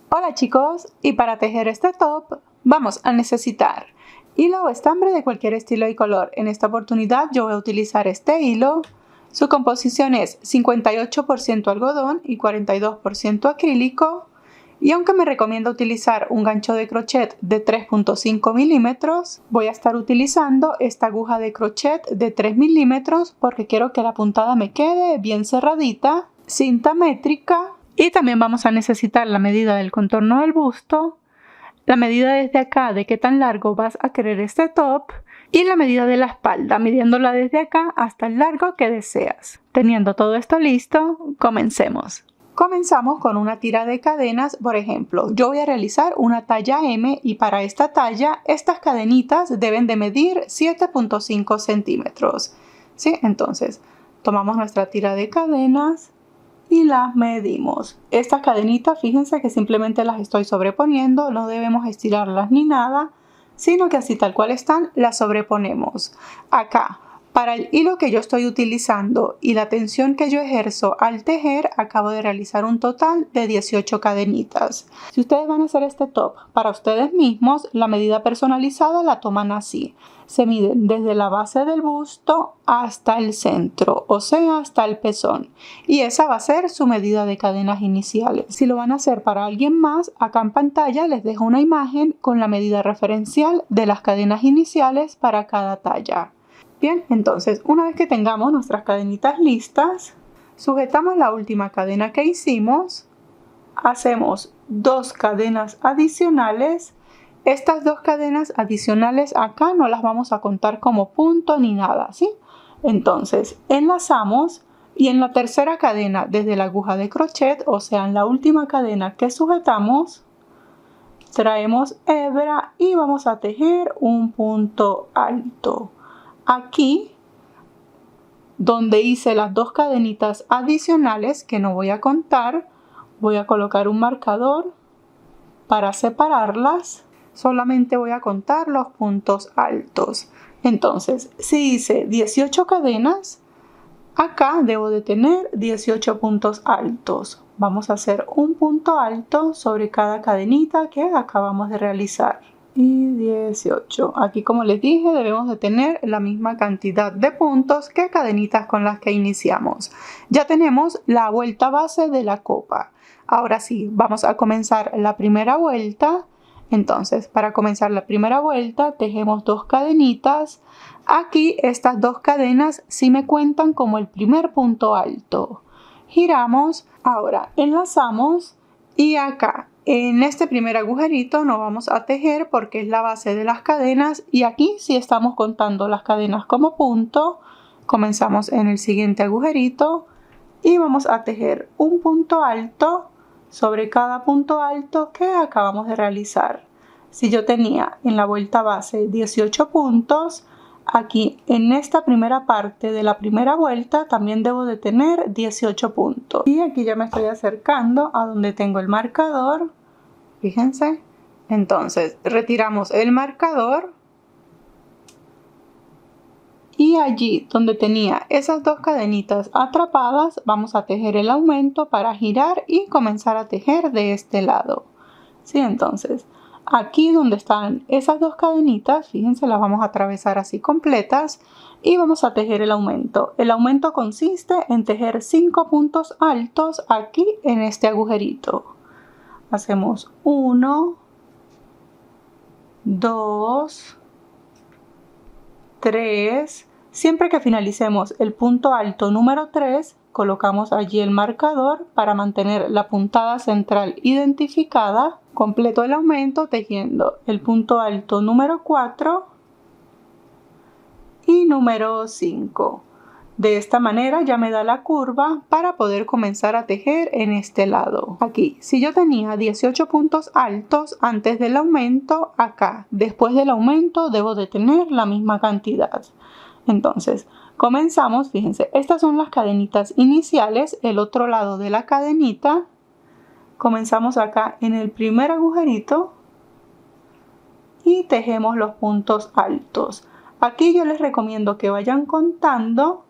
Hola chicos, y para tejer este top vamos a necesitar hilo o estambre de cualquier estilo y color. En esta oportunidad yo voy a utilizar este hilo. Su composición es 58% algodón y 42% acrílico. Y aunque me recomienda utilizar un gancho de crochet de 3.5 milímetros, voy a estar utilizando esta aguja de crochet de 3 milímetros porque quiero que la puntada me quede bien cerradita, cinta métrica. Y también vamos a necesitar la medida del contorno del busto, la medida desde acá de qué tan largo vas a querer este top y la medida de la espalda, midiéndola desde acá hasta el largo que deseas. Teniendo todo esto listo, comencemos. Comenzamos con una tira de cadenas. Por ejemplo, yo voy a realizar una talla M y para esta talla estas cadenitas deben de medir 7.5 centímetros. ¿Sí? Entonces, tomamos nuestra tira de cadenas y las medimos. Estas cadenitas, fíjense que simplemente las estoy sobreponiendo, no debemos estirarlas ni nada, sino que así tal cual están, las sobreponemos. Acá, para el hilo que yo estoy utilizando y la tensión que yo ejerzo al tejer, acabo de realizar un total de 18 cadenitas. Si ustedes van a hacer este top para ustedes mismos, la medida personalizada la toman así. Se miden desde la base del busto hasta el centro, o sea, hasta el pezón. Y esa va a ser su medida de cadenas iniciales. Si lo van a hacer para alguien más, acá en pantalla les dejo una imagen con la medida referencial de las cadenas iniciales para cada talla. Bien, entonces una vez que tengamos nuestras cadenitas listas, sujetamos la última cadena que hicimos, hacemos 2 cadenas adicionales. Estas 2 cadenas adicionales acá no las vamos a contar como punto ni nada, ¿sí? Entonces enlazamos y en la tercera cadena desde la aguja de crochet, o sea en la última cadena que sujetamos, traemos hebra y vamos a tejer un punto alto. Aquí, donde hice las 2 cadenitas adicionales que no voy a contar, voy a colocar un marcador para separarlas. Solamente voy a contar los puntos altos. Entonces, si hice 18 cadenas, acá debo de tener 18 puntos altos. Vamos a hacer un punto alto sobre cada cadenita que acabamos de realizar. Y 18. Aquí, como les dije, debemos de tener la misma cantidad de puntos que cadenitas con las que iniciamos. Ya tenemos la vuelta base de la copa. Ahora sí, vamos a comenzar la primera vuelta. Entonces, para comenzar la primera vuelta, tejemos 2 cadenitas. Aquí estas 2 cadenas sí me cuentan como el primer punto alto. Giramos, ahora enlazamos y acá en este primer agujerito no vamos a tejer porque es la base de las cadenas y aquí sí estamos contando las cadenas como punto. Comenzamos en el siguiente agujerito y vamos a tejer un punto alto sobre cada punto alto que acabamos de realizar. Si yo tenía en la vuelta base 18 puntos, aquí en esta primera parte de la primera vuelta también debo de tener 18 puntos. Y aquí ya me estoy acercando a donde tengo el marcador. Fíjense. Entonces retiramos el marcador. Y allí donde tenía esas 2 cadenitas atrapadas, vamos a tejer el aumento para girar y comenzar a tejer de este lado. ¿Sí? Entonces, aquí donde están esas 2 cadenitas, fíjense, las vamos a atravesar así completas y vamos a tejer el aumento. El aumento consiste en tejer 5 puntos altos aquí en este agujerito. Hacemos 1, 2, 3. Siempre que finalicemos el punto alto número 3, colocamos allí el marcador para mantener la puntada central identificada. Completo el aumento tejiendo el punto alto número 4 y número 5. De esta manera ya me da la curva para poder comenzar a tejer en este lado. Aquí, si yo tenía 18 puntos altos antes del aumento, acá, después del aumento, debo de tener la misma cantidad. Entonces, comenzamos, fíjense, estas son las cadenitas iniciales, el otro lado de la cadenita. Comenzamos acá en el primer agujerito y tejemos los puntos altos. Aquí yo les recomiendo que vayan contando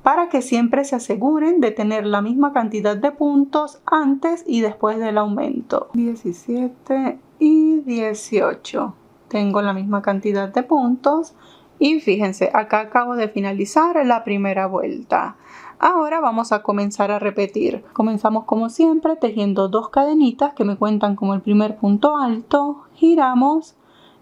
para que siempre se aseguren de tener la misma cantidad de puntos antes y después del aumento. 17 y 18. Tengo la misma cantidad de puntos y fíjense, acá acabo de finalizar la primera vuelta. Ahora vamos a comenzar a repetir. Comenzamos como siempre tejiendo 2 cadenitas que me cuentan como el primer punto alto, giramos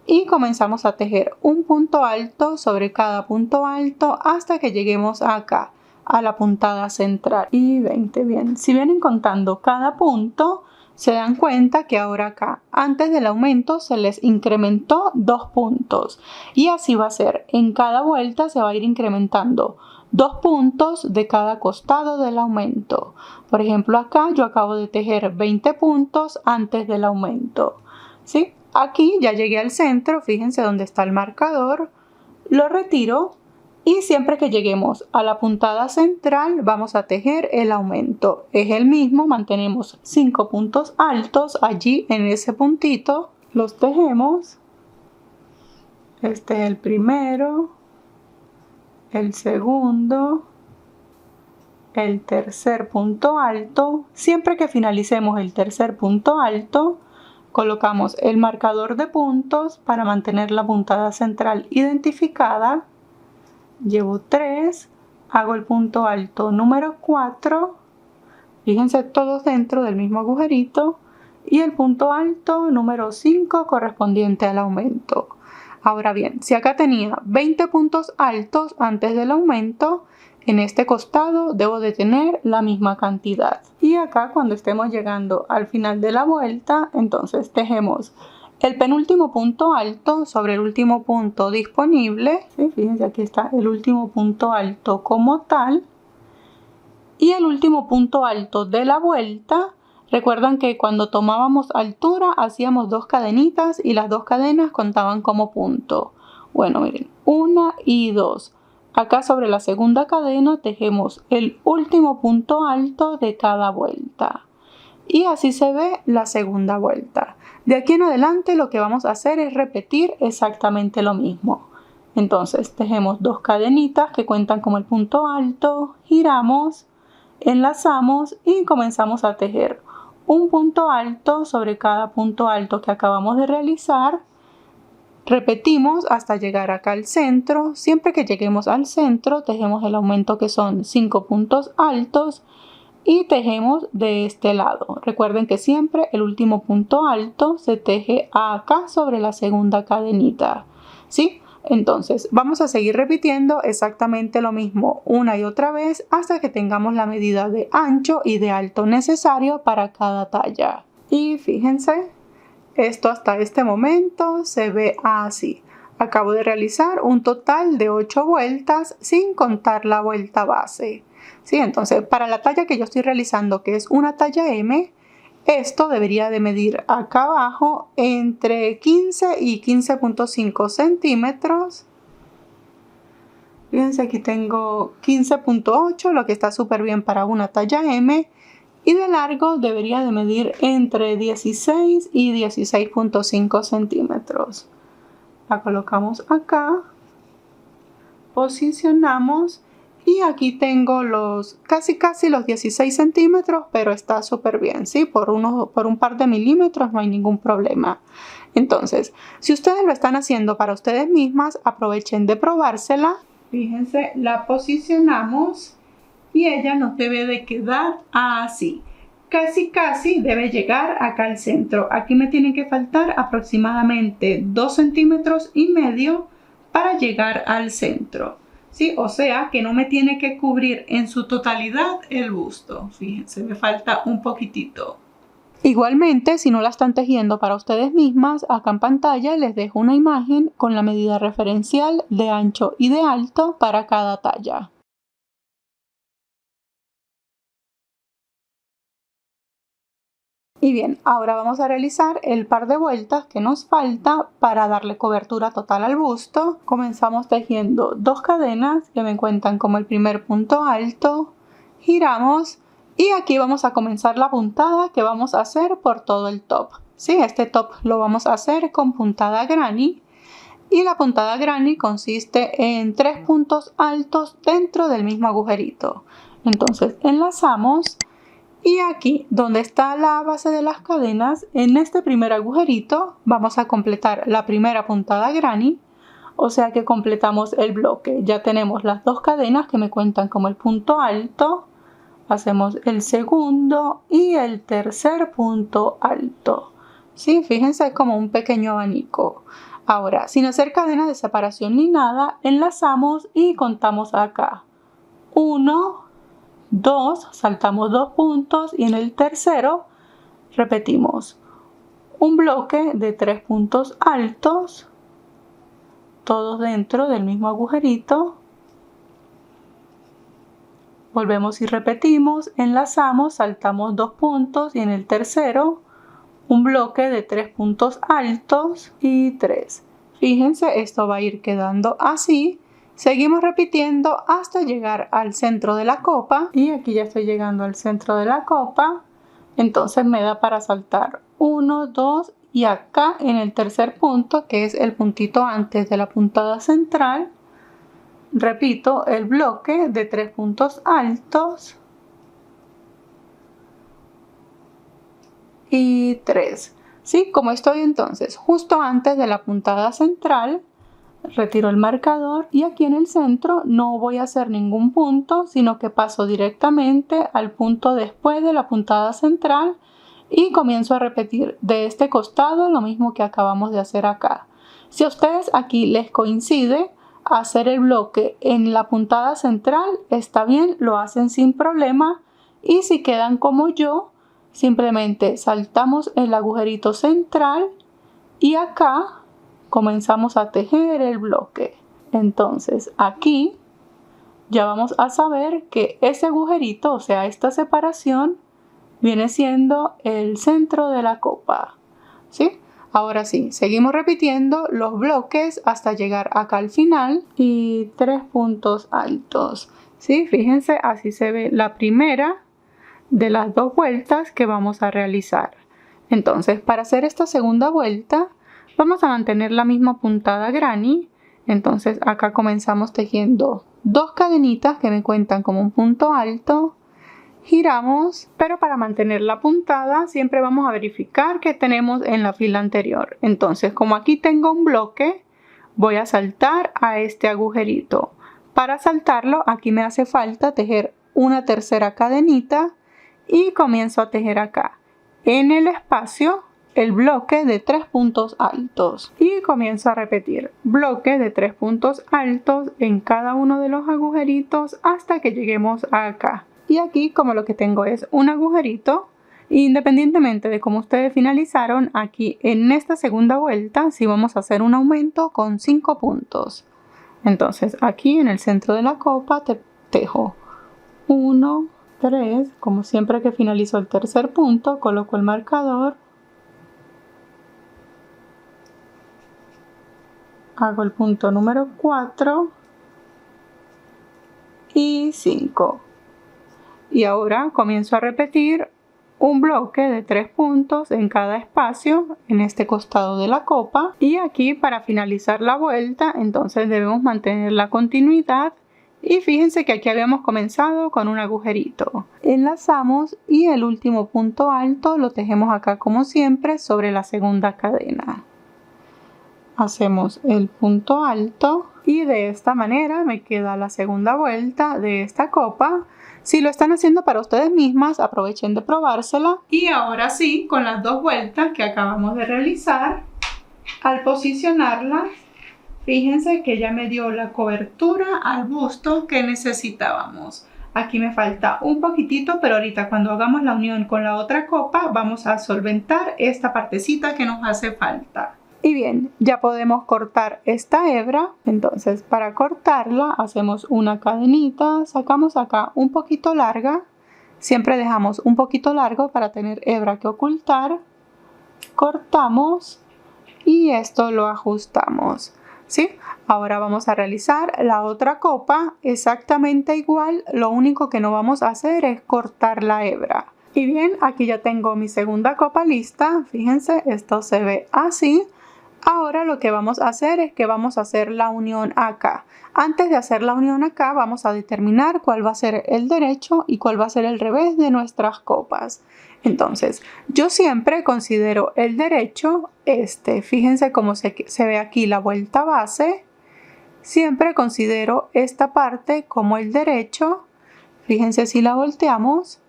y comenzamos a tejer un punto alto sobre cada punto alto hasta que lleguemos acá, a la puntada central. Y 20, bien. Si vienen contando cada punto, se dan cuenta que ahora acá, antes del aumento, se les incrementó 2 puntos. Y así va a ser. En cada vuelta se va a ir incrementando 2 puntos de cada costado del aumento. Por ejemplo, acá yo acabo de tejer 20 puntos antes del aumento. ¿Sí? Aquí ya llegué al centro, fíjense dónde está el marcador, lo retiro y siempre que lleguemos a la puntada central vamos a tejer el aumento. Es el mismo, mantenemos 5 puntos altos allí en ese puntito, los tejemos. Este es el primero, el segundo, el tercer punto alto. Siempre que finalicemos el tercer punto alto, colocamos el marcador de puntos para mantener la puntada central identificada. Llevo 3, hago el punto alto número 4, fíjense todos dentro del mismo agujerito, y el punto alto número 5 correspondiente al aumento. Ahora bien, si acá tenía 20 puntos altos antes del aumento, en este costado debo de tener la misma cantidad. Y acá cuando estemos llegando al final de la vuelta, entonces tejemos el penúltimo punto alto sobre el último punto disponible. ¿Sí? Fíjense, aquí está el último punto alto como tal. Y el último punto alto de la vuelta. Recuerdan que cuando tomábamos altura hacíamos 2 cadenitas y las 2 cadenas contaban como punto. Bueno, miren, 1 y 2. Acá sobre la segunda cadena tejemos el último punto alto de cada vuelta. Y así se ve la segunda vuelta. De aquí en adelante lo que vamos a hacer es repetir exactamente lo mismo. Entonces tejemos 2 cadenitas que cuentan como el punto alto, giramos, enlazamos y comenzamos a tejer un punto alto sobre cada punto alto que acabamos de realizar. Repetimos hasta llegar acá al centro. Siempre que lleguemos al centro tejemos el aumento que son 5 puntos altos y tejemos de este lado. Recuerden que siempre el último punto alto se teje acá sobre la segunda cadenita. ¿Sí? Entonces vamos a seguir repitiendo exactamente lo mismo una y otra vez hasta que tengamos la medida de ancho y de alto necesario para cada talla. Y fíjense, esto hasta este momento se ve así. Acabo de realizar un total de 8 vueltas sin contar la vuelta base. ¿Sí? Entonces, para la talla que yo estoy realizando, que es una talla M, esto debería de medir acá abajo entre 15 y 15.5 centímetros. Fíjense, aquí tengo 15.8, lo que está súper bien para una talla M. Y de largo debería de medir entre 16 y 16.5 centímetros. La colocamos acá, posicionamos y aquí tengo los casi los 16 centímetros, pero está súper bien, ¿sí? Por un par de milímetros no hay ningún problema. Entonces, si ustedes lo están haciendo para ustedes mismas, aprovechen de probársela. Fíjense, la posicionamos y ella nos debe de quedar así. Casi debe llegar acá al centro. Aquí me tienen que faltar aproximadamente 2,5 centímetros para llegar al centro. ¿Sí? O sea que no me tiene que cubrir en su totalidad el busto. Fíjense, me falta un poquitito. Igualmente, si no la están tejiendo para ustedes mismas, acá en pantalla les dejo una imagen con la medida referencial de ancho y de alto para cada talla. Y bien, ahora vamos a realizar el par de vueltas que nos falta para darle cobertura total al busto. Comenzamos tejiendo 2 cadenas que me cuentan como el primer punto alto, giramos y aquí vamos a comenzar la puntada que vamos a hacer por todo el top. ¿Sí? Este top lo vamos a hacer con puntada granny. Y la puntada granny consiste en 3 puntos altos dentro del mismo agujerito. Entonces enlazamos y aquí donde está la base de las cadenas, en este primer agujerito vamos a completar la primera puntada granny, o sea que completamos el bloque. Ya tenemos las 2 cadenas que me cuentan como el punto alto. Hacemos el segundo y el tercer punto alto. ¿Sí? Fíjense, es como un pequeño abanico. Ahora, sin hacer cadenas de separación ni nada, enlazamos y contamos acá. 1, 2, saltamos 2 puntos y en el tercero repetimos un bloque de 3 puntos altos, todos dentro del mismo agujerito. Volvemos y repetimos, enlazamos, saltamos 2 puntos y en el tercero un bloque de 3 puntos altos y 3. Fíjense, esto va a ir quedando así. Seguimos repitiendo hasta llegar al centro de la copa y aquí ya estoy llegando al centro de la copa. Entonces me da para saltar 1, 2 y acá en el tercer punto, que es el puntito antes de la puntada central, repito el bloque de 3 puntos altos y 3. ¿Sí? Como estoy entonces justo antes de la puntada central, retiro el marcador y aquí en el centro no voy a hacer ningún punto, sino que paso directamente al punto después de la puntada central y comienzo a repetir de este costado lo mismo que acabamos de hacer acá. Si a ustedes aquí les coincide hacer el bloque en la puntada central, está bien, lo hacen sin problema, y si quedan como yo, simplemente saltamos el agujerito central y acá comenzamos a tejer el bloque. Entonces aquí ya vamos a saber que ese agujerito, o sea esta separación, viene siendo el centro de la copa. ¿Sí? Ahora sí, seguimos repitiendo los bloques hasta llegar acá al final y 3 puntos altos. ¿Sí? Fíjense, así se ve la primera de las 2 vueltas que vamos a realizar. Entonces, para hacer esta segunda vuelta, vamos a mantener la misma puntada granny. Entonces, acá comenzamos tejiendo 2 cadenitas que me cuentan como un punto alto. Giramos, pero para mantener la puntada siempre vamos a verificar que tenemos en la fila anterior. Entonces, como aquí tengo un bloque, voy a saltar a este agujerito. Para saltarlo, aquí me hace falta tejer una tercera cadenita y comienzo a tejer acá en el espacio el bloque de 3 puntos altos y comienzo a repetir bloque de 3 puntos altos en cada uno de los agujeritos hasta que lleguemos acá. Y aquí, como lo que tengo es un agujerito, independientemente de cómo ustedes finalizaron, aquí en esta segunda vuelta sí vamos a hacer un aumento con 5 puntos. Entonces aquí en el centro de la copa tejo 1, 3, como siempre que finalizo el tercer punto, coloco el marcador, hago el punto número 4 y 5. Y ahora comienzo a repetir un bloque de 3 puntos en cada espacio en este costado de la copa. Y aquí para finalizar la vuelta, entonces debemos mantener la continuidad. Y fíjense que aquí habíamos comenzado con un agujerito. Enlazamos y el último punto alto lo tejemos acá como siempre sobre la segunda cadena. Hacemos el punto alto y de esta manera me queda la segunda vuelta de esta copa. Si lo están haciendo para ustedes mismas, aprovechen de probársela. Y ahora sí, con las 2 vueltas que acabamos de realizar, al posicionarlas, fíjense que ya me dio la cobertura al busto que necesitábamos. Aquí me falta un poquitito, pero ahorita cuando hagamos la unión con la otra copa, vamos a solventar esta partecita que nos hace falta. Y bien, ya podemos cortar esta hebra. Entonces, para cortarla hacemos una cadenita, sacamos acá un poquito larga, siempre dejamos un poquito largo para tener hebra que ocultar, cortamos y esto lo ajustamos. ¿Sí? Ahora vamos a realizar la otra copa exactamente igual, lo único que no vamos a hacer es cortar la hebra. Y bien, aquí ya tengo mi segunda copa lista, fíjense, esto se ve así. Ahora lo que vamos a hacer es que vamos a hacer la unión acá. Antes de hacer la unión acá vamos a determinar cuál va a ser el derecho y cuál va a ser el revés de nuestras copas. Entonces, yo siempre considero el derecho, fíjense cómo se ve aquí la vuelta base. Siempre considero esta parte como el derecho. Fíjense si la volteamos.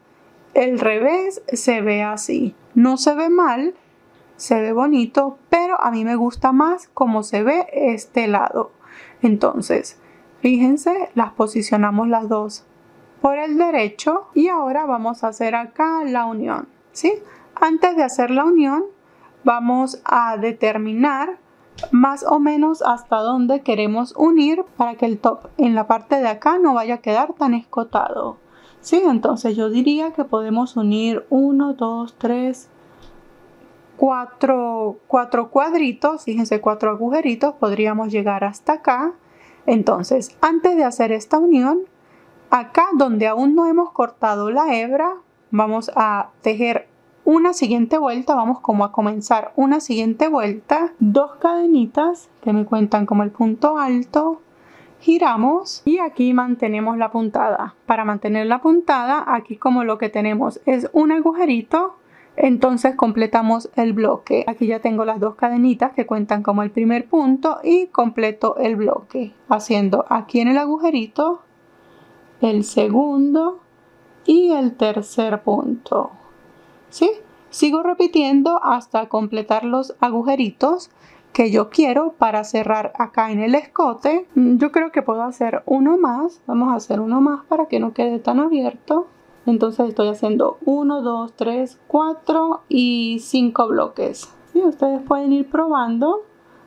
El revés se ve así. No se ve mal. Se ve bonito, pero a mí me gusta más cómo se ve este lado. Entonces, fíjense, las posicionamos las dos por el derecho y ahora vamos a hacer acá la unión, ¿sí? Antes de hacer la unión, vamos a determinar más o menos hasta dónde queremos unir para que el top en la parte de acá no vaya a quedar tan escotado, ¿sí? Entonces yo diría que podemos unir 1, 2, 3, 4 cuadritos, fíjense, 4 agujeritos, podríamos llegar hasta acá. Entonces, antes de hacer esta unión, acá donde aún no hemos cortado la hebra, vamos a tejer una siguiente vuelta, vamos como a comenzar una siguiente vuelta, 2 cadenitas que me cuentan como el punto alto, giramos y aquí mantenemos la puntada. Para mantener la puntada, aquí como lo que tenemos es un agujerito, entonces completamos el bloque. Aquí ya tengo las 2 cadenitas que cuentan como el primer punto y completo el bloque haciendo aquí en el agujerito el segundo y el tercer punto, ¿sí? Sigo repitiendo hasta completar los agujeritos que yo quiero para cerrar acá en el escote. Yo creo que puedo hacer uno más. Vamos a hacer uno más para que no quede tan abierto. Entonces estoy haciendo 1, 2, 3, 4 y 5 bloques. ¿Sí? Ustedes pueden ir probando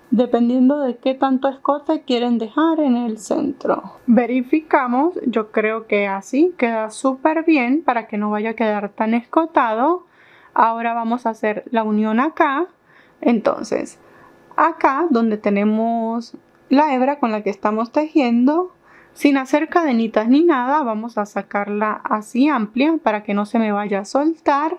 dependiendo de qué tanto escote quieren dejar en el centro. Verificamos, yo creo que así queda súper bien para que no vaya a quedar tan escotado. Ahora vamos a hacer la unión acá. Entonces, acá donde tenemos la hebra con la que estamos tejiendo, sin hacer cadenitas ni nada, vamos a sacarla así amplia para que no se me vaya a soltar.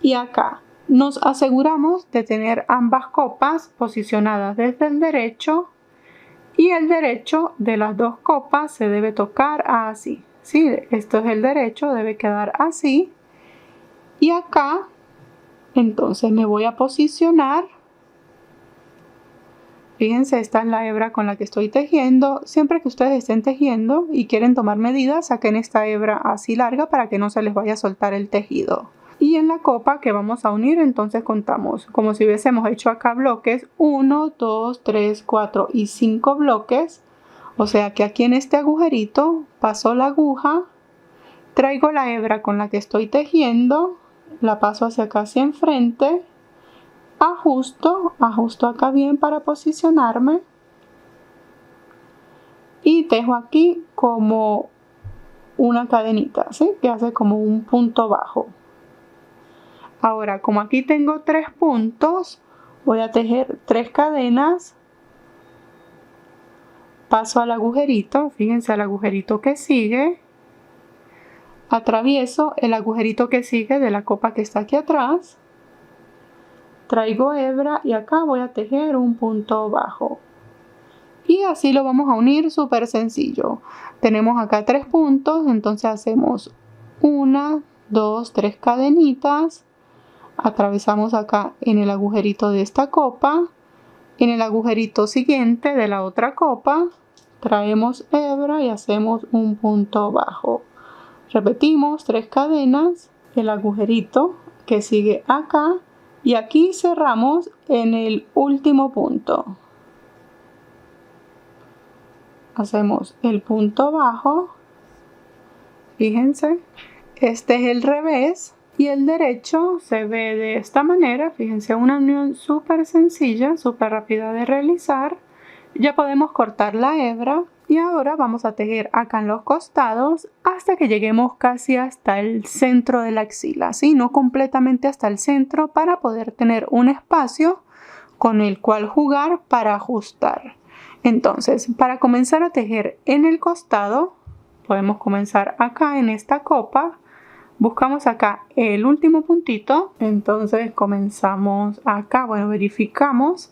Y acá nos aseguramos de tener ambas copas posicionadas desde el derecho y el derecho de las 2 copas se debe tocar así. ¿Sí? Esto es el derecho, debe quedar así. Y acá, entonces me voy a posicionar. Fíjense, esta es la hebra con la que estoy tejiendo. Siempre que ustedes estén tejiendo y quieren tomar medidas, saquen esta hebra así larga para que no se les vaya a soltar el tejido. Y en la copa que vamos a unir, entonces contamos como si hubiésemos hecho acá bloques. 1, 2, 3, 4 y 5 bloques. O sea que aquí en este agujerito paso la aguja, traigo la hebra con la que estoy tejiendo, la paso hacia acá, hacia enfrente. Ajusto acá bien para posicionarme y tejo aquí como una cadenita, ¿sí? Que hace como un punto bajo. Ahora, como aquí tengo 3 puntos, voy a tejer 3 cadenas, paso al agujerito, fíjense al agujerito que sigue, atravieso el agujerito que sigue de la copa que está aquí atrás, traigo hebra y acá voy a tejer un punto bajo. Y así lo vamos a unir súper sencillo. Tenemos acá 3 puntos, entonces hacemos 1, 2, 3 cadenitas. Atravesamos acá en el agujerito de esta copa. En el agujerito siguiente de la otra copa, traemos hebra y hacemos un punto bajo. Repetimos 3 cadenas, el agujerito que sigue acá. Y aquí cerramos en el último punto. Hacemos el punto bajo. Fíjense, este es el revés y el derecho se ve de esta manera. Fíjense, una unión súper sencilla, súper rápida de realizar. Ya podemos cortar la hebra y ahora vamos a tejer acá en los costados hasta que lleguemos casi hasta el centro de la axila, ¿sí? No completamente hasta el centro, para poder tener un espacio con el cual jugar para ajustar. Entonces, para comenzar a tejer en el costado, podemos comenzar acá en esta copa. Buscamos acá el último puntito, entonces comenzamos acá, bueno, verificamos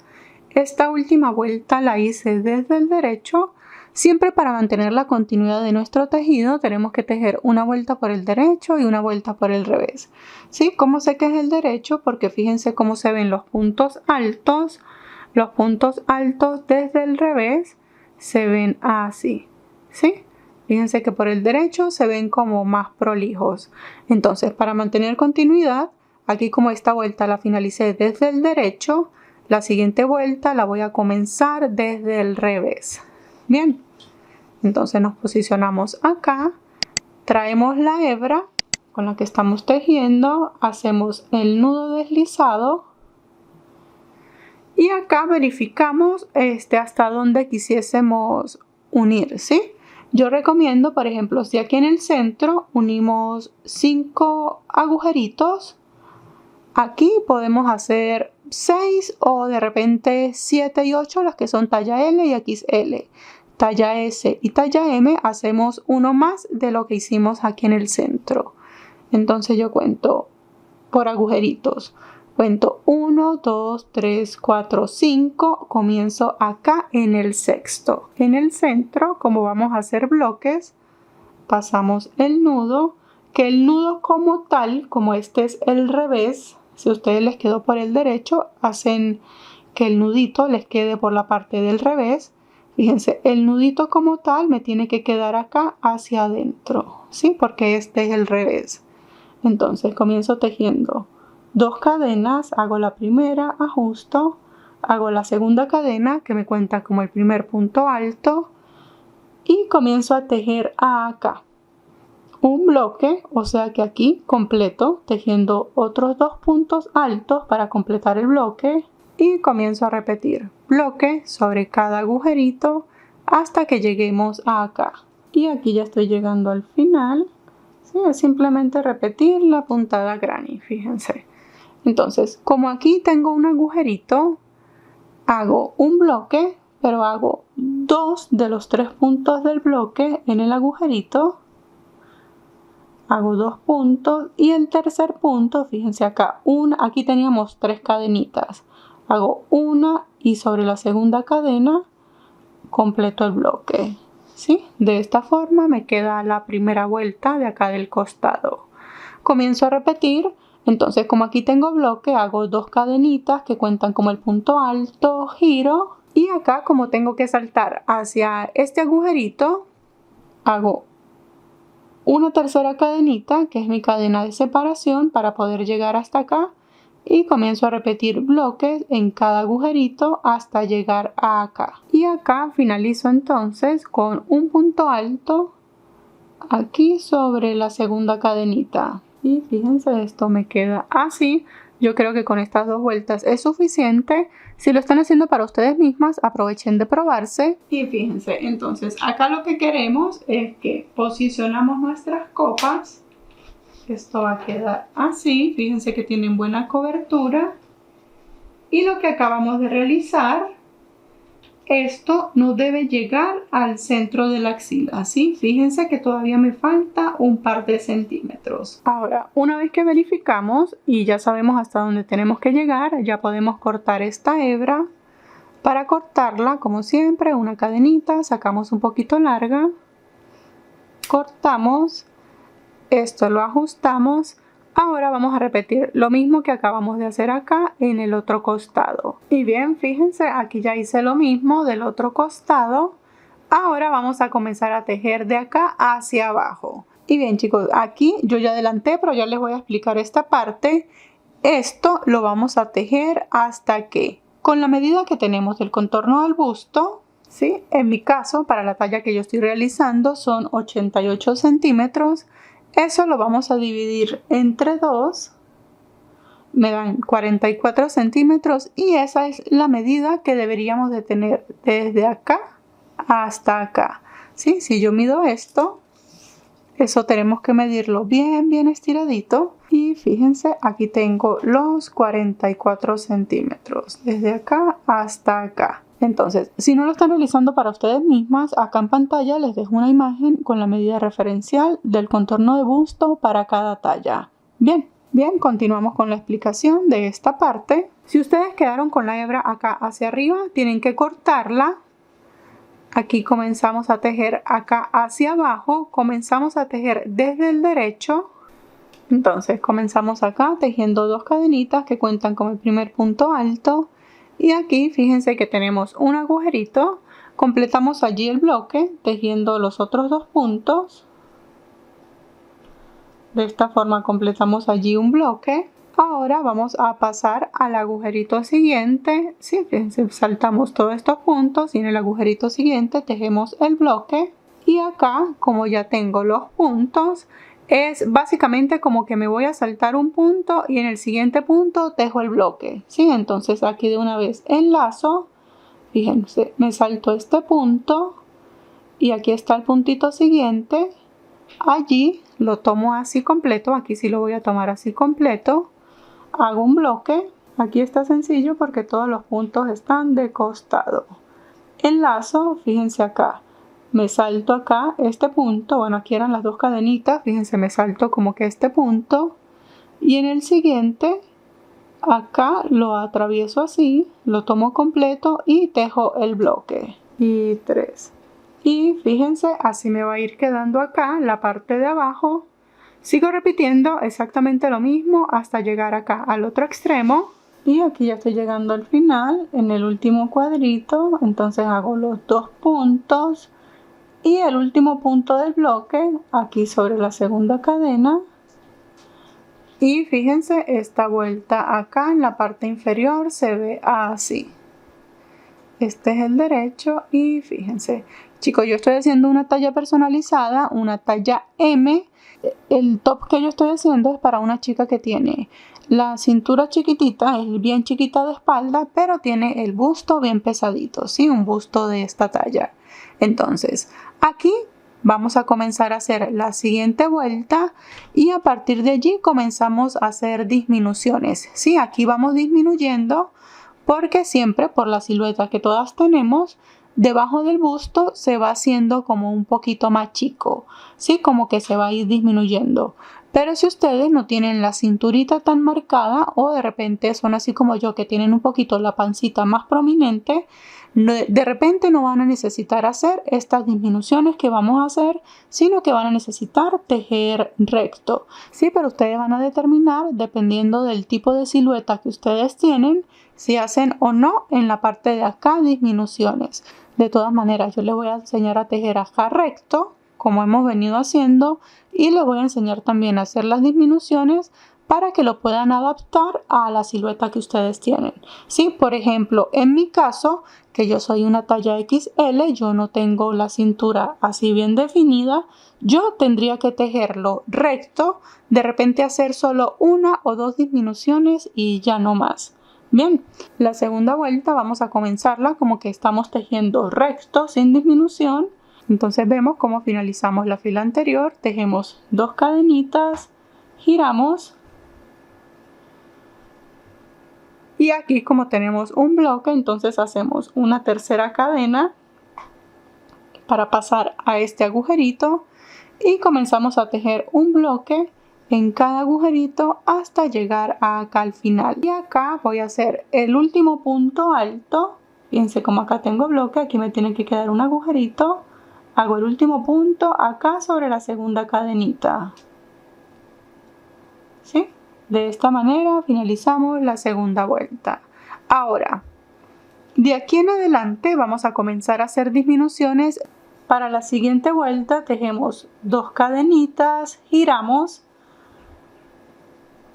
Esta última vuelta la hice desde el derecho. Siempre para mantener la continuidad de nuestro tejido tenemos que tejer una vuelta por el derecho y una vuelta por el revés. ¿Sí? ¿Cómo sé que es el derecho? Porque fíjense cómo se ven los puntos altos. Los puntos altos desde el revés se ven así. ¿Sí? Fíjense que por el derecho se ven como más prolijos. Entonces, para mantener continuidad, aquí como esta vuelta la finalicé desde el derecho, la siguiente vuelta la voy a comenzar desde el revés. Bien, entonces nos posicionamos acá, traemos la hebra con la que estamos tejiendo, hacemos el nudo deslizado y acá verificamos hasta donde quisiésemos unir, ¿sí? Yo recomiendo, por ejemplo, si aquí en el centro unimos 5 agujeritos, aquí podemos hacer 6 o de repente 7 y 8, las que son talla L y XL. Talla S y talla M hacemos uno más de lo que hicimos aquí en el centro. Entonces yo cuento por agujeritos. Cuento 1, 2, 3, 4, 5. Comienzo acá en el sexto. En el centro, como vamos a hacer bloques, pasamos el nudo. Que el nudo como tal, como este es el revés, si a ustedes les quedó por el derecho, hacen que el nudito les quede por la parte del revés. Fíjense, el nudito como tal me tiene que quedar acá hacia adentro, ¿sí? Porque este es el revés. Entonces comienzo tejiendo 2 cadenas, hago la primera, ajusto, hago la segunda cadena que me cuenta como el primer punto alto y comienzo a tejer acá un bloque, o sea que aquí completo tejiendo otros 2 puntos altos para completar el bloque y comienzo a repetir bloque sobre cada agujerito hasta que lleguemos a acá. Y aquí ya estoy llegando al final. Sí, es simplemente repetir la puntada granny, fíjense. Entonces, como aquí tengo un agujerito, hago un bloque, pero hago 2 de los 3 puntos del bloque en el agujerito. Hago 2 puntos y el tercer punto, fíjense acá, aquí teníamos 3 cadenitas. Hago una y sobre la segunda cadena completo el bloque. ¿Sí? De esta forma me queda la primera vuelta de acá del costado. Comienzo a repetir. Entonces, como aquí tengo bloque, hago 2 cadenitas que cuentan como el punto alto, giro. Y acá, como tengo que saltar hacia este agujerito, hago una tercera cadenita, que es mi cadena de separación para poder llegar hasta acá. Y comienzo a repetir bloques en cada agujerito hasta llegar a acá. Y acá finalizo entonces con un punto alto aquí sobre la segunda cadenita. Y fíjense, esto me queda así. Yo creo que con estas 2 vueltas es suficiente. Si lo están haciendo para ustedes mismas, aprovechen de probarse. Y fíjense, entonces acá lo que queremos es que posicionamos nuestras copas. Esto va a quedar así. Fíjense que tienen buena cobertura. Y lo que acabamos de realizar, esto no debe llegar al centro de la axila, ¿sí? Fíjense que todavía me falta un par de centímetros. Ahora, una vez que verificamos y ya sabemos hasta dónde tenemos que llegar, ya podemos cortar esta hebra. Para cortarla, como siempre, una cadenita, sacamos un poquito larga, cortamos, esto lo ajustamos. Ahora vamos a repetir lo mismo que acabamos de hacer acá en el otro costado. Y bien, fíjense, aquí ya hice lo mismo del otro costado. Ahora vamos a comenzar a tejer de acá hacia abajo. Y bien, chicos, aquí yo ya adelanté, pero ya les voy a explicar esta parte. Esto lo vamos a tejer hasta que, con la medida que tenemos del contorno del busto, ¿sí? En mi caso, para la talla que yo estoy realizando, son 88 centímetros. Eso lo vamos a dividir entre 2, me dan 44 centímetros y esa es la medida que deberíamos de tener desde acá hasta acá. ¿Sí? Si yo mido esto, eso tenemos que medirlo bien estiradito y fíjense, aquí tengo los 44 centímetros desde acá hasta acá. Entonces, si no lo están realizando para ustedes mismas, acá en pantalla les dejo una imagen con la medida referencial del contorno de busto para cada talla. Bien, continuamos con la explicación de esta parte. Si ustedes quedaron con la hebra acá hacia arriba, tienen que cortarla. Aquí comenzamos a tejer acá hacia abajo, comenzamos a tejer desde el derecho. Entonces comenzamos acá tejiendo 2 cadenitas que cuentan con el primer punto alto. Y aquí fíjense que tenemos un agujerito. Completamos allí el bloque tejiendo los otros 2 puntos. De esta forma completamos allí un bloque. Ahora vamos a pasar al agujerito siguiente. Sí, fíjense, saltamos todos estos puntos y en el agujerito siguiente tejemos el bloque. Y acá, como ya tengo los puntos, es básicamente como que me voy a saltar un punto y en el siguiente punto tejo el bloque. ¿Sí? Entonces aquí de una vez enlazo. Fíjense, me salto este punto y aquí está el puntito siguiente. Allí lo tomo así completo. Aquí sí lo voy a tomar así completo. Hago un bloque. Aquí está sencillo porque todos los puntos están de costado. Enlazo, fíjense acá. Me salto acá este punto. Bueno, aquí eran las 2 cadenitas. Fíjense, me salto como que este punto. Y en el siguiente, acá lo atravieso así. Lo tomo completo y tejo el bloque. Y 3. Y fíjense, así me va a ir quedando acá la parte de abajo. Sigo repitiendo exactamente lo mismo hasta llegar acá al otro extremo. Y aquí ya estoy llegando al final, en el último cuadrito. Entonces hago los 2 puntos. Y el último punto del bloque, aquí sobre la segunda cadena. Y fíjense, esta vuelta acá en la parte inferior se ve así. Este es el derecho y fíjense. Chicos, yo estoy haciendo una talla personalizada, una talla M. El top que yo estoy haciendo es para una chica que tiene la cintura chiquitita, es bien chiquita de espalda, pero tiene el busto bien pesadito, ¿sí? Un busto de esta talla. Entonces, aquí vamos a comenzar a hacer la siguiente vuelta y a partir de allí comenzamos a hacer disminuciones, ¿sí? Aquí vamos disminuyendo porque siempre por la silueta que todas tenemos, debajo del busto se va haciendo como un poquito más chico, ¿sí? Como que se va a ir disminuyendo. Pero si ustedes no tienen la cinturita tan marcada o de repente son así como yo que tienen un poquito la pancita más prominente, de repente no van a necesitar hacer estas disminuciones que vamos a hacer, sino que van a necesitar tejer recto. Sí, pero ustedes van a determinar, dependiendo del tipo de silueta que ustedes tienen, si hacen o no en la parte de acá disminuciones. De todas maneras, yo les voy a enseñar a tejer acá recto, como hemos venido haciendo, y les voy a enseñar también a hacer las disminuciones para que lo puedan adaptar a la silueta que ustedes tienen. Sí, por ejemplo, en mi caso, que yo soy una talla XL, yo no tengo la cintura así bien definida, yo tendría que tejerlo recto, de repente hacer solo 1 o 2 disminuciones y ya no más. Bien, la segunda vuelta vamos a comenzarla como que estamos tejiendo recto sin disminución. Entonces vemos cómo finalizamos la fila anterior, tejemos 2 cadenitas, giramos. Y aquí como tenemos un bloque, entonces hacemos una tercera cadena para pasar a este agujerito y comenzamos a tejer un bloque en cada agujerito hasta llegar acá al final. Y acá voy a hacer el último punto alto. Fíjense como acá tengo bloque, aquí me tiene que quedar un agujerito. Hago el último punto acá sobre la segunda cadenita. ¿Sí? De esta manera finalizamos la segunda vuelta. Ahora, de aquí en adelante vamos a comenzar a hacer disminuciones. Para la siguiente vuelta tejemos 2 cadenitas, giramos.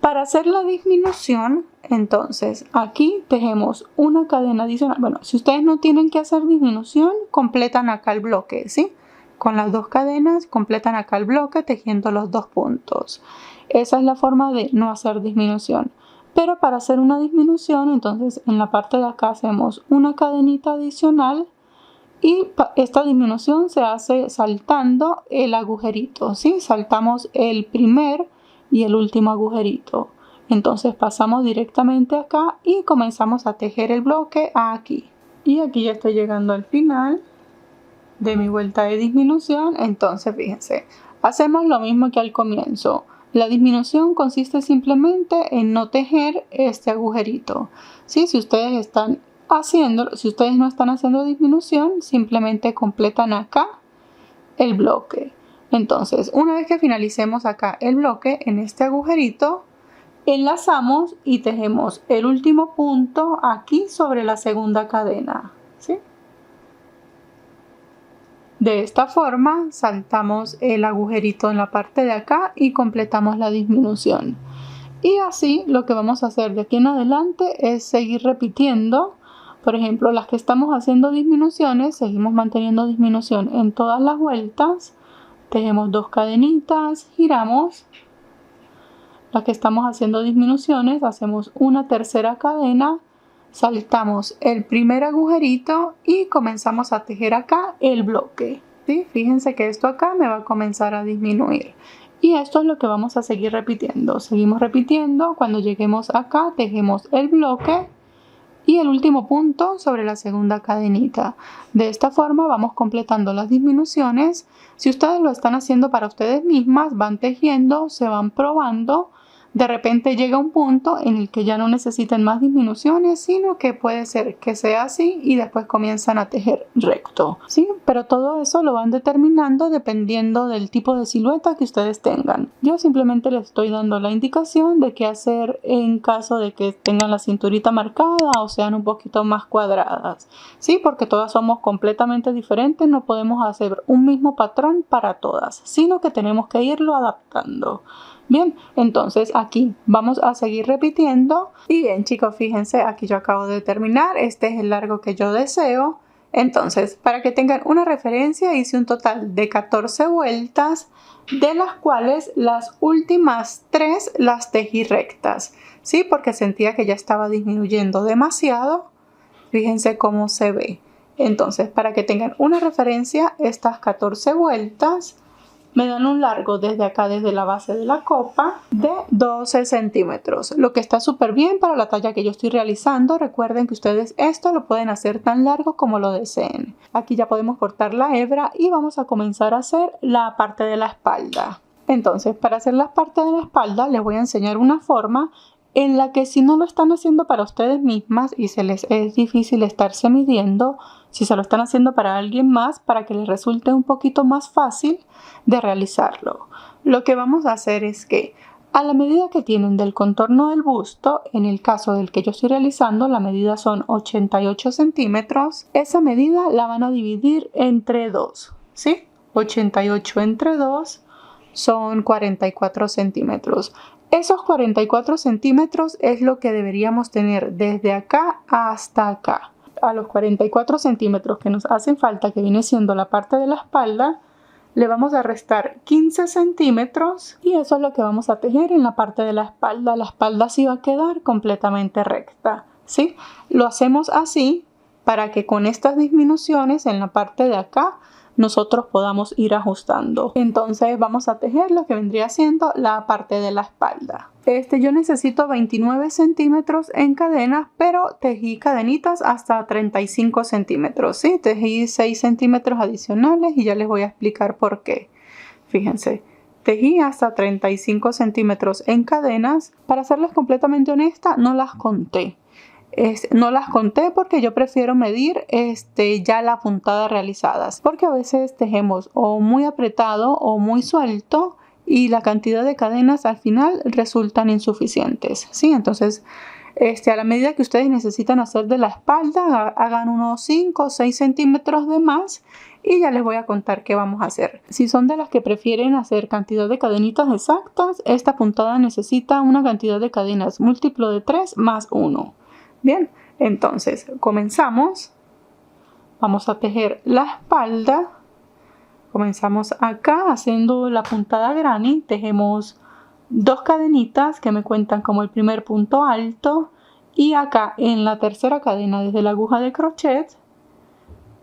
Para hacer la disminución, entonces aquí tejemos una cadena adicional. Bueno, si ustedes no tienen que hacer disminución, completan acá el bloque, ¿sí? Con las 2 cadenas completan acá el bloque tejiendo los 2 puntos. Esa es la forma de no hacer disminución. Pero para hacer una disminución, entonces en la parte de acá hacemos una cadenita adicional y esta disminución se hace saltando el agujerito, ¿sí? Saltamos el primer y el último agujerito. Entonces pasamos directamente acá y comenzamos a tejer el bloque aquí. Y aquí ya estoy llegando al final de mi vuelta de disminución. Entonces fíjense, hacemos lo mismo que al comienzo. La disminución consiste simplemente en no tejer este agujerito. ¿Sí? Si ustedes no están haciendo disminución, simplemente completan acá el bloque. Entonces, una vez que finalicemos acá el bloque en este agujerito, enlazamos y tejemos el último punto aquí sobre la segunda cadena, ¿sí? De esta forma saltamos el agujerito en la parte de acá y completamos la disminución. Y así lo que vamos a hacer de aquí en adelante es seguir repitiendo. Por ejemplo, las que estamos haciendo disminuciones, seguimos manteniendo disminución en todas las vueltas. Tejemos 2 cadenitas, giramos. Las que estamos haciendo disminuciones, hacemos una tercera cadena, saltamos el primer agujerito y comenzamos a tejer acá el bloque. ¿Sí? Fíjense que esto acá me va a comenzar a disminuir. Y esto es lo que vamos a seguir repitiendo. Seguimos repitiendo. Cuando lleguemos acá, tejemos el bloque y el último punto sobre la segunda cadenita. De esta forma vamos completando las disminuciones. Si ustedes lo están haciendo para ustedes mismas, van tejiendo, se van probando. De repente llega un punto en el que ya no necesiten más disminuciones, sino que puede ser que sea así y después comienzan a tejer recto, ¿sí? Pero todo eso lo van determinando dependiendo del tipo de silueta que ustedes tengan. Yo simplemente les estoy dando la indicación de qué hacer en caso de que tengan la cinturita marcada o sean un poquito más cuadradas, ¿sí? Porque todas somos completamente diferentes, no podemos hacer un mismo patrón para todas, sino que tenemos que irlo adaptando. Bien, entonces aquí vamos a seguir repitiendo. Y bien, chicos, fíjense, aquí yo acabo de terminar. Este es el largo que yo deseo. Entonces, para que tengan una referencia, hice un total de 14 vueltas, de las cuales las últimas 3 las tejí rectas, ¿sí? Porque sentía que ya estaba disminuyendo demasiado. Fíjense cómo se ve. Entonces, para que tengan una referencia, estas 14 vueltas me dan un largo desde acá, desde la base de la copa, de 12 centímetros, lo que está súper bien para la talla que yo estoy realizando. Recuerden que ustedes esto lo pueden hacer tan largo como lo deseen. Aquí ya podemos cortar la hebra y vamos a comenzar a hacer la parte de la espalda. Entonces, para hacer la parte de la espalda les voy a enseñar una forma en la que si no lo están haciendo para ustedes mismas y se les es difícil estarse midiendo, si se lo están haciendo para alguien más, para que les resulte un poquito más fácil de realizarlo. Lo que vamos a hacer es que a la medida que tienen del contorno del busto, en el caso del que yo estoy realizando, la medida son 88 centímetros, esa medida la van a dividir entre 2, ¿sí? 88 entre 2 son 44 centímetros. Esos 44 centímetros es lo que deberíamos tener desde acá hasta acá. A los 44 centímetros que nos hacen falta, que viene siendo la parte de la espalda, le vamos a restar 15 centímetros y eso es lo que vamos a tejer en la parte de la espalda. La espalda sí va a quedar completamente recta, ¿sí? Lo hacemos así para que con estas disminuciones en la parte de acá nosotros podamos ir ajustando. Entonces vamos a tejer lo que vendría siendo la parte de la espalda. Yo necesito 29 centímetros en cadenas, pero tejí cadenitas hasta 35 centímetros, ¿sí? Tejí 6 centímetros adicionales y ya les voy a explicar por qué. Fíjense, tejí hasta 35 centímetros en cadenas. Para serles completamente honesta, no las conté. No las conté porque yo prefiero medir ya la puntada realizadas, porque a veces tejemos o muy apretado o muy suelto y la cantidad de cadenas al final resultan insuficientes, ¿sí? Entonces a la medida que ustedes necesitan hacer de la espalda, hagan unos 5 o 6 centímetros de más y ya les voy a contar qué vamos a hacer. Si son de las que prefieren hacer cantidad de cadenitas exactas, esta puntada necesita una cantidad de cadenas múltiplo de 3 más 1. Bien, entonces comenzamos. Vamos a tejer la espalda. Comenzamos acá haciendo la puntada granny. Tejemos 2 cadenitas que me cuentan como el primer punto alto. Y acá en la tercera cadena desde la aguja de crochet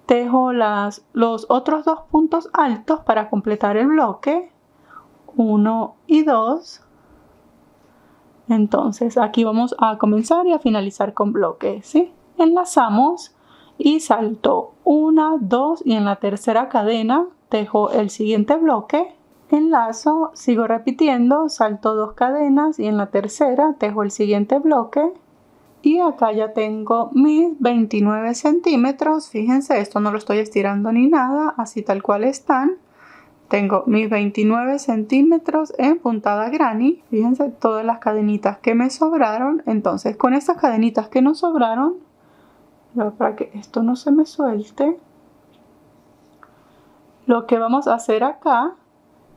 tejo los otros 2 puntos altos para completar el bloque. 1 y 2. Entonces aquí vamos a comenzar y a finalizar con bloque, ¿sí? Enlazamos y salto 1, 2 y en la tercera cadena tejo el siguiente bloque Enlazo, sigo repitiendo, salto 2 cadenas y en la tercera tejo el siguiente bloque. Y acá ya tengo mis 29 centímetros. Fíjense, esto no lo estoy estirando ni nada, así tal cual están. Tengo mis 29 centímetros en puntada granny. Fíjense todas las cadenitas que me sobraron. Entonces con estas cadenitas que nos sobraron, para que esto no se me suelte, lo que vamos a hacer acá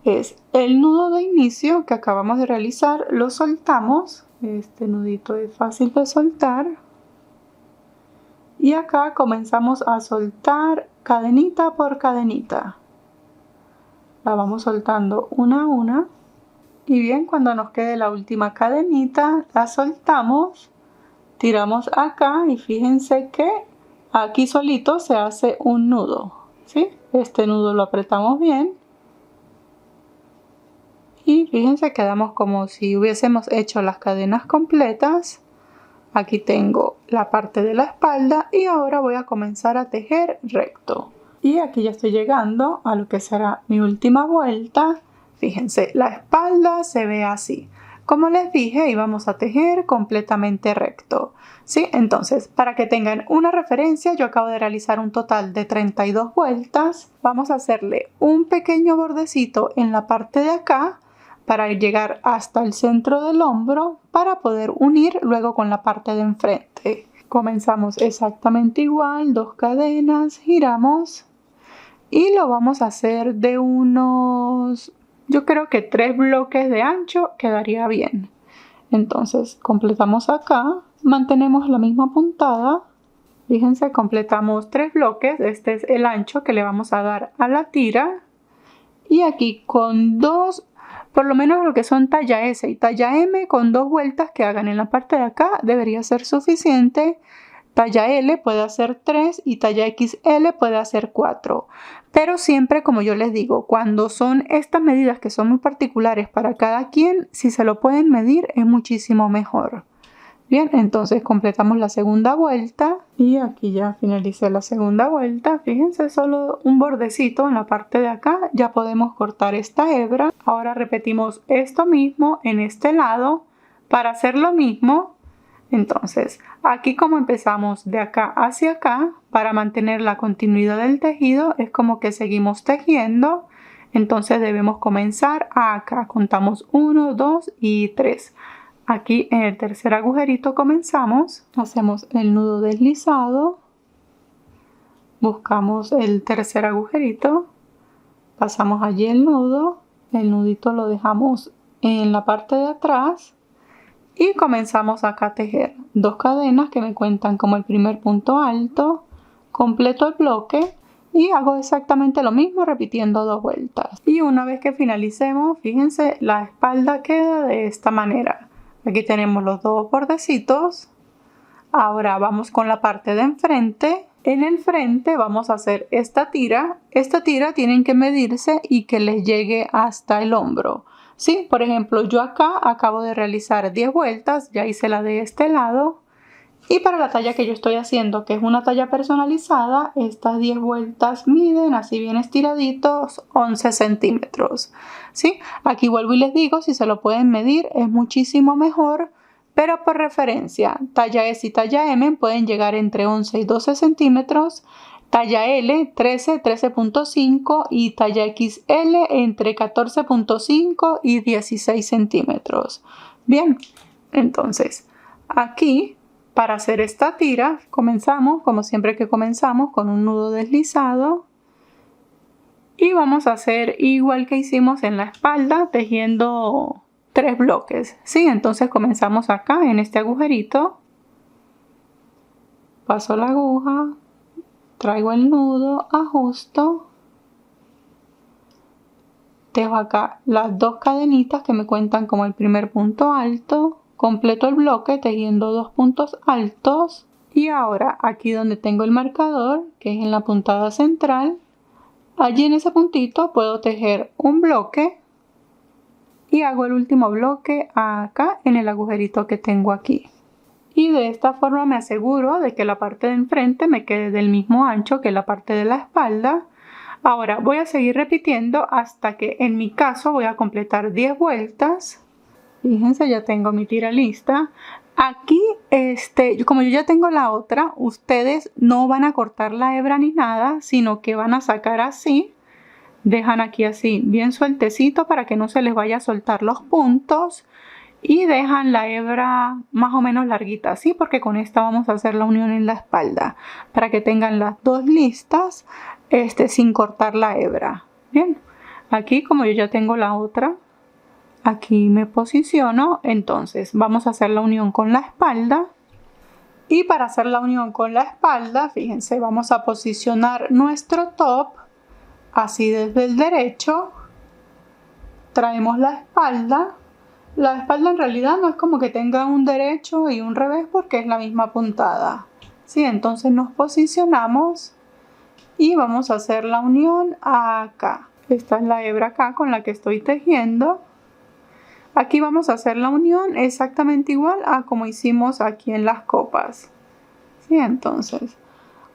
es el nudo de inicio que acabamos de realizar, lo soltamos. Este nudito es fácil de soltar. Y acá comenzamos a soltar cadenita por cadenita. La vamos soltando una a una. Y bien, cuando nos quede la última cadenita, la soltamos, tiramos acá y fíjense que aquí solito se hace un nudo, ¿sí? Este nudo lo apretamos bien. Y fíjense, quedamos como si hubiésemos hecho las cadenas completas. Aquí tengo la parte de la espalda y ahora voy a comenzar a tejer recto. Y aquí ya estoy llegando a lo que será mi última vuelta. Fíjense, la espalda se ve así. Como les dije, íbamos a tejer completamente recto, ¿sí? Entonces, para que tengan una referencia, yo acabo de realizar un total de 32 vueltas. Vamos a hacerle un pequeño bordecito en la parte de acá para llegar hasta el centro del hombro para poder unir luego con la parte de enfrente. Comenzamos exactamente igual, 2 cadenas, giramos y lo vamos a hacer de unos, yo creo que 3 bloques de ancho quedaría bien. Entonces completamos acá, mantenemos la misma puntada. Fíjense, completamos 3 bloques, este es el ancho que le vamos a dar a la tira. Y aquí con 2, por lo menos lo que son talla S y talla M, con 2 vueltas que hagan en la parte de acá debería ser suficiente. Talla L puede hacer 3 y talla XL puede hacer 4. Pero siempre, como yo les digo, cuando son estas medidas que son muy particulares para cada quien, si se lo pueden medir es muchísimo mejor. Bien, entonces completamos la segunda vuelta y aquí ya finalicé la segunda vuelta. Fíjense, solo un bordecito en la parte de acá, ya podemos cortar esta hebra. Ahora repetimos esto mismo en este lado para hacer lo mismo. Entonces, aquí como empezamos de acá hacia acá, para mantener la continuidad del tejido, es como que seguimos tejiendo. Entonces debemos comenzar acá. Contamos 1, 2 y 3. Aquí en el tercer agujerito comenzamos, hacemos el nudo deslizado, buscamos el tercer agujerito, pasamos allí el nudito lo dejamos en la parte de atrás y comenzamos acá a tejer 2 cadenas que me cuentan como el primer punto alto, completo el bloque y hago exactamente lo mismo repitiendo 2 vueltas. Y una vez que finalicemos, fíjense, la espalda queda de esta manera. Aquí tenemos los 2 bordecitos. Ahora vamos con la parte de enfrente. En el frente vamos a hacer esta tira. Esta tira tienen que medirse y que les llegue hasta el hombro. Sí, por ejemplo, yo acá acabo de realizar 10 vueltas. Ya hice la de este lado. Y para la talla que yo estoy haciendo, que es una talla personalizada, estas 10 vueltas miden, así bien estiraditos, 11 centímetros. ¿Sí? Aquí vuelvo y les digo, si se lo pueden medir es muchísimo mejor, pero por referencia, talla S y talla M pueden llegar entre 11 y 12 centímetros, talla L 13, 13.5 y talla XL entre 14.5 y 16 centímetros. Bien, entonces aquí para hacer esta tira comenzamos, como siempre que comenzamos, con un nudo deslizado y vamos a hacer igual que hicimos en la espalda, tejiendo 3 bloques. ¿Sí? Entonces comenzamos acá en este agujerito, paso la aguja, traigo el nudo, ajusto, tejo acá las 2 cadenitas que me cuentan como el primer punto alto, completo el bloque tejiendo 2 puntos altos y ahora aquí donde tengo el marcador, que es en la puntada central, allí en ese puntito puedo tejer un bloque y hago el último bloque acá en el agujerito que tengo aquí. Y de esta forma me aseguro de que la parte de enfrente me quede del mismo ancho que la parte de la espalda. Ahora voy a seguir repitiendo hasta que en mi caso voy a completar 10 vueltas. Fíjense, ya tengo mi tira lista. Aquí, como yo ya tengo la otra, ustedes no van a cortar la hebra ni nada, sino que van a sacar así. Dejan aquí así bien sueltecito para que no se les vaya a soltar los puntos. Y dejan la hebra más o menos larguita así, porque con esta vamos a hacer la unión en la espalda. Para que tengan las dos listas, sin cortar la hebra. Bien, aquí como yo ya tengo la otra, aquí me posiciono, entonces vamos a hacer la unión con la espalda. Y para hacer la unión con la espalda, fíjense, vamos a posicionar nuestro top así desde el derecho. Traemos la espalda. La espalda en realidad no es como que tenga un derecho y un revés porque es la misma puntada. Sí, entonces nos posicionamos y vamos a hacer la unión acá. Esta es la hebra acá con la que estoy tejiendo. Aquí vamos a hacer la unión exactamente igual a como hicimos aquí en las copas. Sí, entonces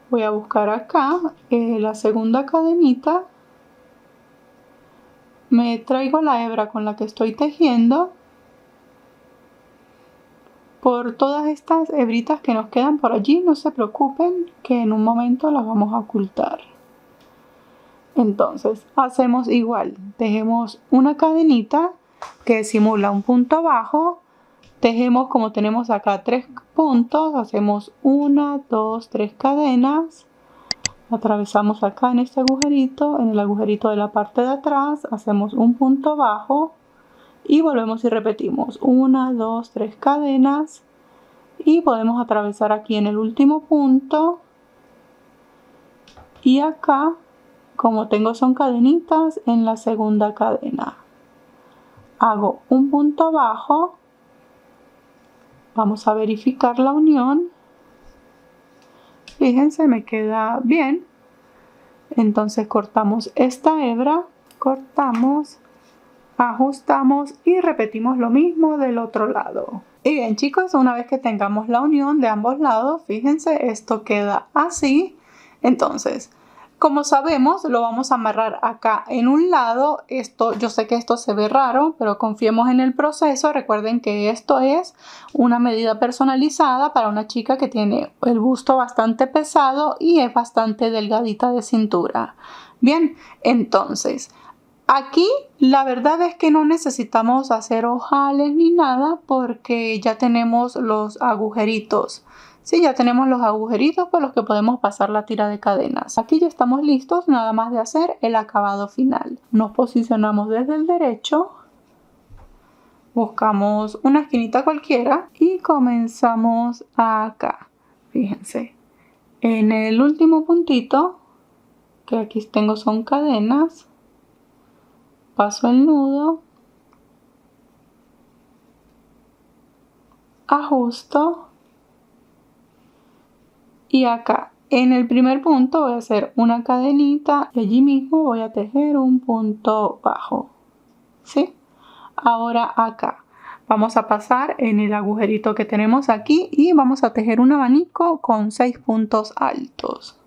voy a buscar acá la segunda cadenita. Me traigo la hebra con la que estoy tejiendo por todas estas hebritas que nos quedan por allí. No se preocupen que en un momento las vamos a ocultar. Entonces hacemos igual, tejemos una cadenita que simula un punto bajo, tejemos como tenemos acá 3 puntos, hacemos 1, 2, 3 cadenas, atravesamos acá en este agujerito, en el agujerito de la parte de atrás, hacemos un punto bajo y volvemos y repetimos 1, 2, 3 cadenas y podemos atravesar aquí en el último punto y acá, como tengo son cadenitas, en la segunda cadena hago un punto bajo, vamos a verificar la unión, fíjense me queda bien, entonces cortamos esta hebra, cortamos, ajustamos y repetimos lo mismo del otro lado. Y bien chicos, una vez que tengamos la unión de ambos lados, fíjense esto queda así, entonces como sabemos, lo vamos a amarrar acá en un lado. Yo sé que esto se ve raro, pero confiemos en el proceso. Recuerden que esto es una medida personalizada para una chica que tiene el busto bastante pesado y es bastante delgadita de cintura. Bien, entonces, aquí la verdad es que no necesitamos hacer ojales ni nada porque ya tenemos los agujeritos. Sí, ya tenemos los agujeritos por los que podemos pasar la tira de cadenas. Aquí ya estamos listos, nada más de hacer el acabado final. Nos posicionamos desde el derecho, buscamos una esquinita cualquiera y comenzamos acá. Fíjense, en el último puntito, que aquí tengo son cadenas, paso el nudo, ajusto. Y acá en el primer punto voy a hacer una cadenita y allí mismo voy a tejer un punto bajo. ¿Sí? Ahora acá vamos a pasar en el agujerito que tenemos aquí y vamos a tejer un abanico con 6 puntos altos.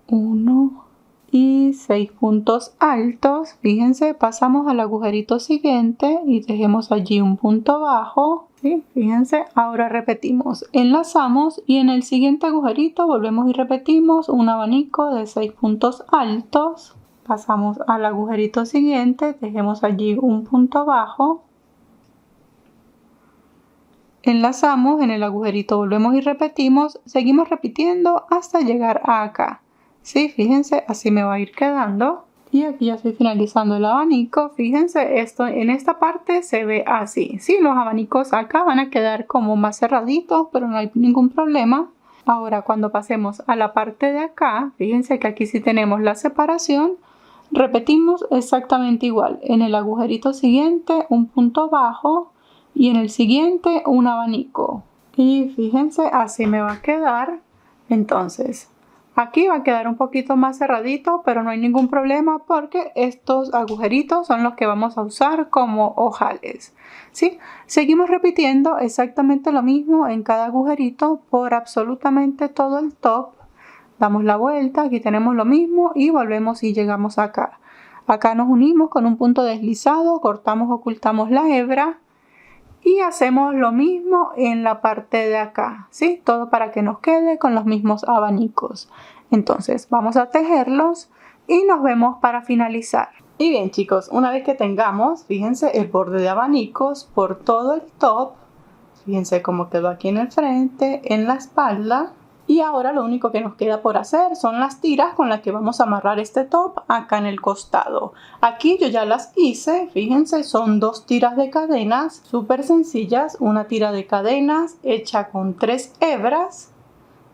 1 y 6 puntos altos. Fíjense, pasamos al agujerito siguiente y tejemos allí un punto bajo. ¿Sí? Fíjense, ahora repetimos, enlazamos y en el siguiente agujerito volvemos y repetimos un abanico de 6 puntos altos. Pasamos al agujerito siguiente, tejemos allí un punto bajo. Enlazamos, en el agujerito volvemos y repetimos, seguimos repitiendo hasta llegar a acá. Sí, fíjense, así me va a ir quedando. Y aquí ya estoy finalizando el abanico. Fíjense, esto en esta parte se ve así. Sí, los abanicos acá van a quedar como más cerraditos, pero no hay ningún problema. Ahora, cuando pasemos a la parte de acá, fíjense que aquí sí tenemos la separación. Repetimos exactamente igual. En el agujerito siguiente, un punto bajo y en el siguiente, un abanico. Y fíjense, así me va a quedar. Entonces, aquí va a quedar un poquito más cerradito, pero no hay ningún problema porque estos agujeritos son los que vamos a usar como ojales. ¿Sí? Seguimos repitiendo exactamente lo mismo en cada agujerito por absolutamente todo el top damos la vuelta, aquí tenemos lo mismo y volvemos y llegamos acá. Acá nos unimos con un punto deslizado, cortamos, ocultamos la hebra y hacemos lo mismo en la parte de acá, ¿sí? Todo para que nos quede con los mismos abanicos. Entonces vamos a tejerlos y nos vemos para finalizar. Y bien chicos, una vez que tengamos, fíjense el borde de abanicos por todo el top, fíjense cómo quedó aquí en el frente, en la espalda. Y ahora lo único que nos queda por hacer son las tiras con las que vamos a amarrar este top acá en el costado. Aquí yo ya las hice, fíjense, son 2 tiras de cadenas súper sencillas. Una tira de cadenas hecha con 3 hebras,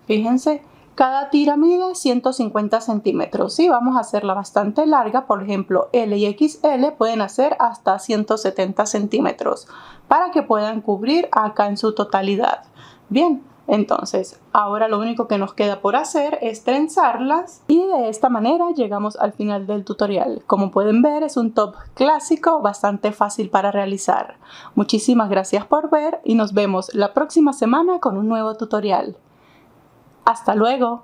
fíjense. Cada tira mide 150 centímetros. Si vamos a hacerla bastante larga, por ejemplo L y XL pueden hacer hasta 170 centímetros para que puedan cubrir acá en su totalidad. Bien, entonces ahora lo único que nos queda por hacer es trenzarlas y de esta manera llegamos al final del tutorial. Como pueden ver, es un top clásico bastante fácil para realizar. Muchísimas gracias por ver y nos vemos la próxima semana con un nuevo tutorial. ¡Hasta luego!